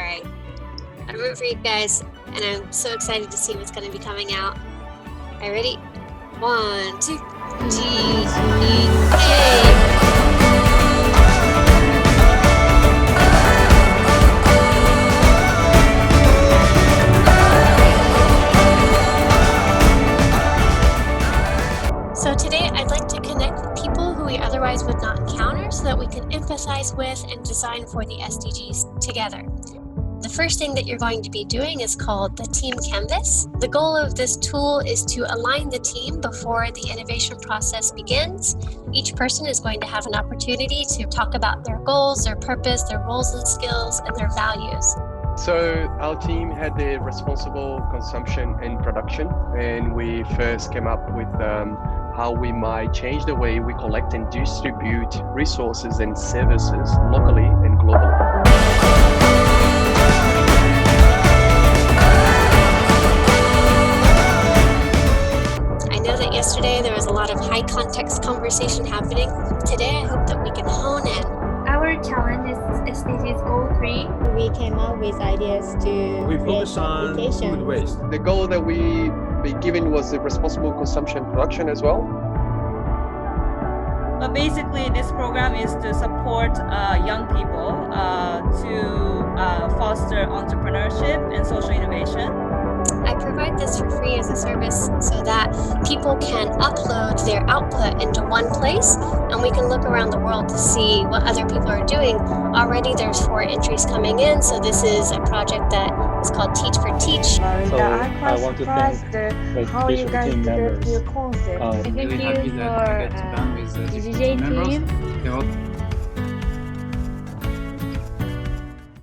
right. I root for you guys, and I'm so excited to see what's going to be coming out. Are you ready? 1, 2, GGJ. So today I'd like to connect with people who we otherwise would not encounter so that we can empathize with and design for the SDGs together. The first thing that you're going to be doing is called the Team Canvas. The goal of this tool is to align the team before the innovation process begins. Each person is going to have an opportunity to talk about their goals, their purpose, their roles and skills, and their values. So our team had the responsible consumption and production, and we first came up with how we might change the way we collect and distribute resources and services locally and globally. I know that yesterday there was a lot of high context conversation happening. Today I hope that we can hone in. Our challenge is SDGs Goal 3. We came up with ideas to We focus on food waste. The goal that we be given was the responsible consumption and production as well. Basically, this program is to support young people to foster entrepreneurship and social innovation. I provide this for free as a service so that people can upload their output into one place and we can look around the world to see what other people are doing. Already there's 4 entries coming in, so this is a project that is called Teach for Teach. So I want to thank the how you guys team developed members. your concept. Really happy that I get to band with the GGJ members. team. They all